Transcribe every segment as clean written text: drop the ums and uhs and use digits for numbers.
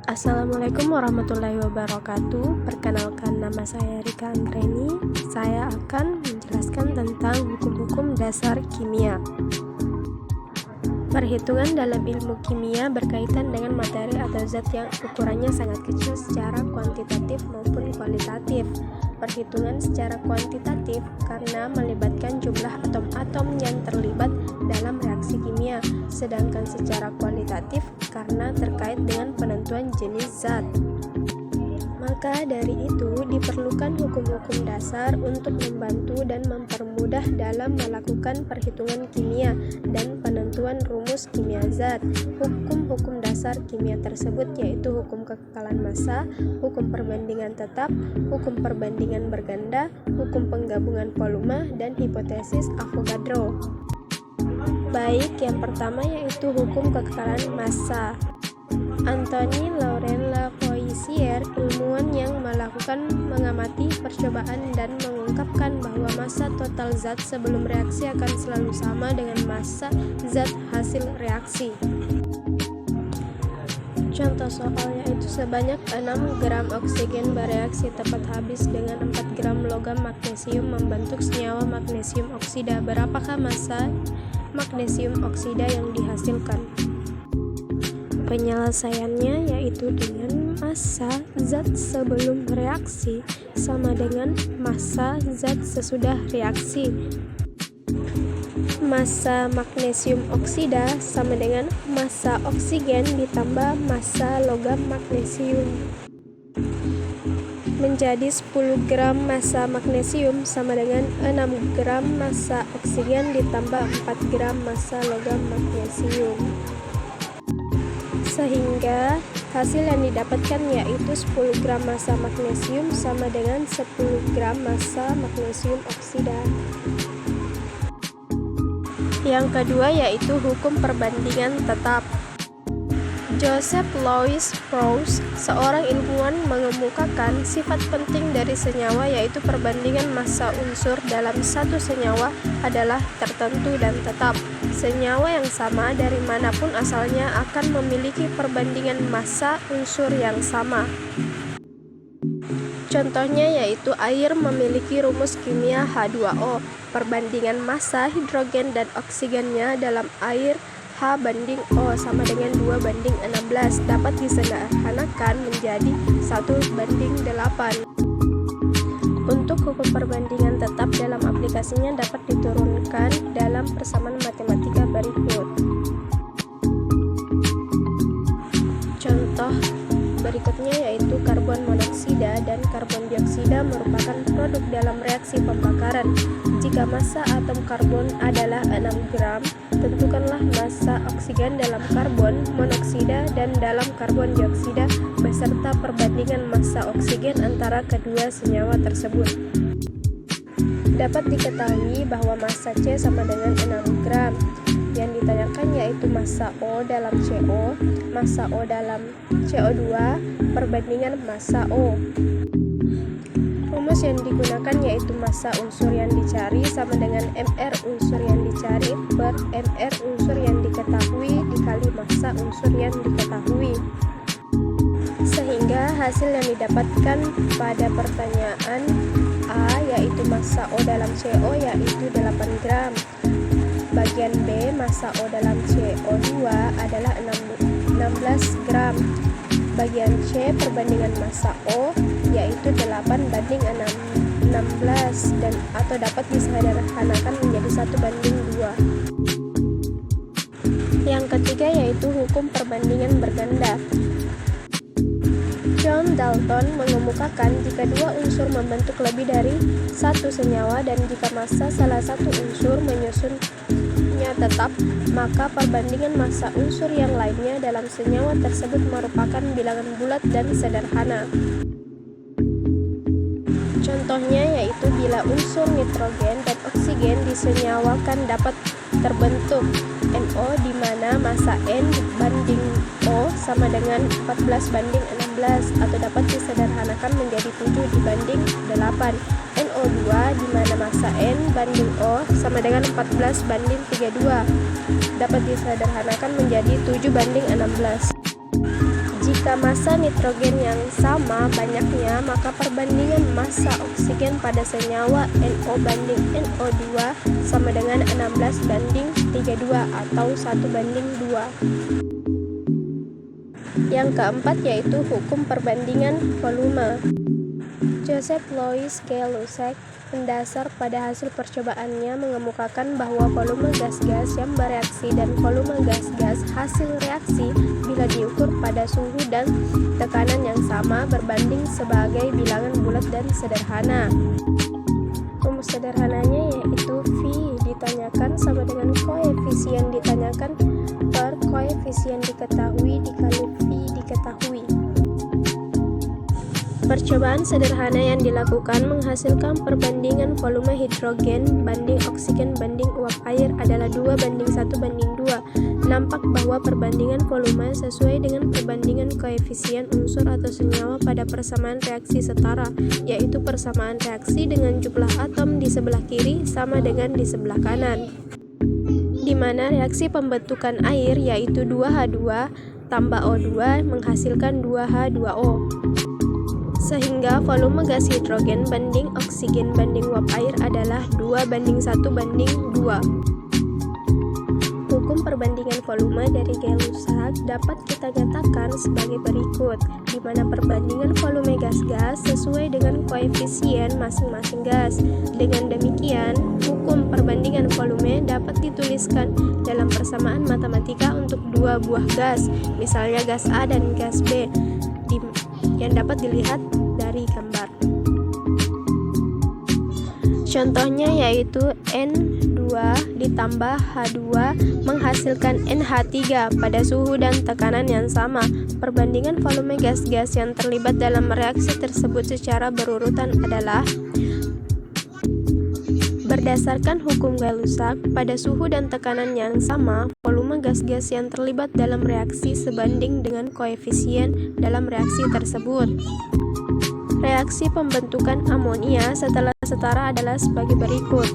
Assalamualaikum warahmatullahi wabarakatuh. Perkenalkan, nama saya Rika Anggreni. Saya akan menjelaskan tentang hukum-hukum dasar kimia. Perhitungan dalam ilmu kimia berkaitan dengan materi atau zat yang ukurannya sangat kecil secara kuantitatif maupun kualitatif. Perhitungan secara kuantitatif karena melibatkan jumlah atom-atom yang terlibat dalam reaksi kimia, sedangkan secara kualitatif karena terkait dengan penentuan jenis zat. Maka dari itu diperlukan hukum-hukum dasar untuk membantu dan mempermudah dalam melakukan perhitungan kimia dan penentuan rumus kimia zat. Hukum-hukum dasar kimia tersebut yaitu hukum kekekalan massa, hukum perbandingan tetap, hukum perbandingan berganda, hukum penggabungan volume, dan hipotesis Avogadro. Baik, yang pertama yaitu hukum kekekalan massa. Anthony Laurent Lavoisier, ilmuwan yang mengamati percobaan dan mengungkapkan bahwa massa total zat sebelum reaksi akan selalu sama dengan massa zat hasil reaksi. Contoh soal yaitu sebanyak 6 gram oksigen bereaksi tepat habis dengan 4 gram logam magnesium membentuk senyawa magnesium oksida. Berapakah massa magnesium oksida yang dihasilkan? Penyelesaiannya yaitu dengan massa zat sebelum reaksi sama dengan massa zat sesudah reaksi. Massa magnesium oksida sama dengan massa oksigen ditambah massa logam magnesium. Menjadi 10 gram massa magnesium sama dengan 6 gram massa oksigen ditambah 4 gram massa logam magnesium. Sehingga hasil yang didapatkan yaitu 10 gram massa magnesium sama dengan 10 gram massa magnesium oksida. Yang kedua yaitu hukum perbandingan tetap. Joseph Louis Proust, seorang ilmuwan, mengemukakan sifat penting dari senyawa yaitu perbandingan massa unsur dalam satu senyawa adalah tertentu dan tetap. Senyawa yang sama dari manapun asalnya akan memiliki perbandingan massa unsur yang sama. Contohnya yaitu air memiliki rumus kimia H2O. Perbandingan massa hidrogen dan oksigennya dalam air H banding O sama dengan 2 banding 16 dapat disederhanakan menjadi 1 banding 8. Untuk hukum perbandingan tetap dalam aplikasinya dapat diturunkan dalam persamaan matematika berikut. Contoh berikutnya yaitu karbon monoksida dan karbon dioksida merupakan produk dalam reaksi pembakaran. Jika massa atom karbon adalah 6 gram, tentukanlah massa oksigen dalam karbon monoksida dan dalam karbon dioksida beserta perbandingan massa oksigen antara kedua senyawa tersebut. Dapat diketahui bahwa massa C sama dengan 6 gram. Yang ditanyakan yaitu massa O dalam CO, massa O dalam CO2, perbandingan massa O. Rumus yang digunakan yaitu massa unsur yang dicari sama dengan MR unsur yang dicari per MR unsur yang diketahui dikali massa unsur yang diketahui. Sehingga hasil yang didapatkan pada pertanyaan A yaitu massa O dalam CO yaitu 8 gram. Bagian B, massa O dalam CO2 adalah 16 gram. Bagian C, perbandingan massa O yaitu 8 banding 16 dan atau dapat disederhanakan menjadi 1 banding 2. Yang ketiga yaitu hukum perbandingan berganda. John Dalton mengemukakan jika dua unsur membentuk lebih dari satu senyawa dan jika massa salah satu unsur menyusunnya tetap, maka perbandingan massa unsur yang lainnya dalam senyawa tersebut merupakan bilangan bulat dan sederhana. Contohnya yaitu bila unsur nitrogen dan oksigen disenyawakan dapat terbentuk NO di mana massa N banding O sama dengan 14 banding 16 atau dapat disederhanakan menjadi 7 dibanding 8. NO2 di mana massa N banding O sama dengan 14 banding 32 dapat disederhanakan menjadi 7 banding 16. Jika massa nitrogen yang sama banyaknya, maka perbandingan massa oksigen pada senyawa NO banding NO2 sama dengan 16:32 atau 1:2. Yang keempat yaitu hukum perbandingan volume. Joseph Louis Gay-Lussac mendasar pada hasil percobaannya mengemukakan bahwa volume gas-gas yang bereaksi dan volume gas-gas hasil reaksi bila diukur pada suhu dan tekanan yang sama berbanding sebagai bilangan bulat dan sederhana. Rumus sederhananya yaitu V ditanyakan sama dengan koefisien ditanyakan per koefisien diketahui dikali V diketahui. Percobaan sederhana yang dilakukan menghasilkan perbandingan volume hidrogen banding oksigen banding uap air adalah 2:1:2. Nampak bahwa perbandingan volume sesuai dengan perbandingan koefisien unsur atau senyawa pada persamaan reaksi setara, yaitu persamaan reaksi dengan jumlah atom di sebelah kiri sama dengan di sebelah kanan, di mana reaksi pembentukan air yaitu 2H2 tambah O2 menghasilkan 2H2O. Sehingga volume gas hidrogen banding oksigen banding uap air adalah 2:1:2. Hukum perbandingan volume dari Gay-Lussac dapat kita nyatakan sebagai berikut, di mana perbandingan volume gas-gas sesuai dengan koefisien masing-masing gas. Dengan demikian, hukum perbandingan volume dapat dituliskan dalam persamaan matematika untuk dua buah gas, misalnya gas A dan gas B, yang dapat dilihat dari gambar. Contohnya yaitu N2 ditambah H2 menghasilkan NH3 pada suhu dan tekanan yang sama. Perbandingan volume gas-gas yang terlibat dalam reaksi tersebut secara berurutan adalah: berdasarkan hukum Gay-Lussac, pada suhu dan tekanan yang sama, volume gas-gas yang terlibat dalam reaksi sebanding dengan koefisien dalam reaksi tersebut. Reaksi pembentukan amonia setelah setara adalah sebagai berikut.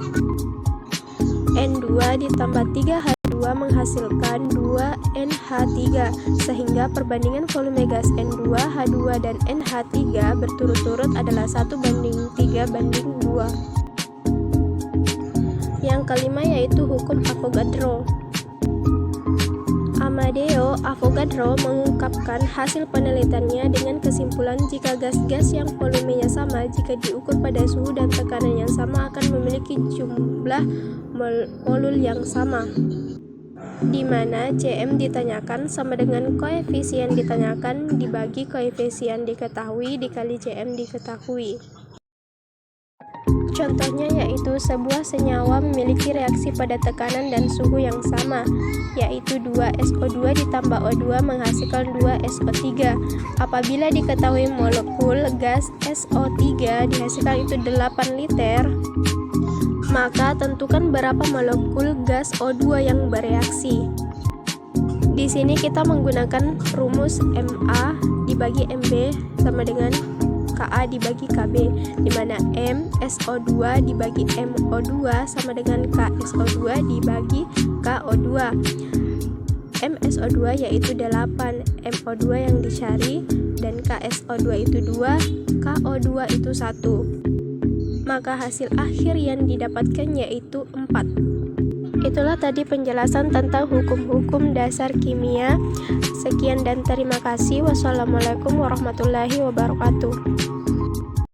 N2 ditambah 3H2 menghasilkan 2NH3, sehingga perbandingan volume gas N2, H2, dan NH3 berturut-turut adalah 1:3:2. Yang kelima yaitu hukum Avogadro. Amadeo Avogadro mengungkapkan hasil penelitiannya dengan kesimpulan jika gas-gas yang volumenya sama jika diukur pada suhu dan tekanan yang sama akan memiliki jumlah molul yang sama, di mana Cm ditanyakan sama dengan koefisien ditanyakan dibagi koefisien diketahui dikali Cm diketahui. Contohnya yaitu sebuah senyawa memiliki reaksi pada tekanan dan suhu yang sama, yaitu 2SO2 ditambah O2 menghasilkan 2SO3. Apabila diketahui molekul gas SO3 dihasilkan itu 8 liter, maka tentukan berapa molekul gas O2 yang bereaksi. Di sini kita menggunakan rumus MA dibagi MB sama dengan KA dibagi KB, di mana M SO2 dibagi MO2 sama dengan KSO2 dibagi KO2. MSO2 yaitu 8, MO2 yang dicari, dan KSO2 itu 2, KO2 itu 1. Maka hasil akhir yang didapatkan yaitu 4. Itulah tadi penjelasan tentang hukum-hukum dasar kimia. Sekian dan terima kasih. Wassalamualaikum warahmatullahi wabarakatuh.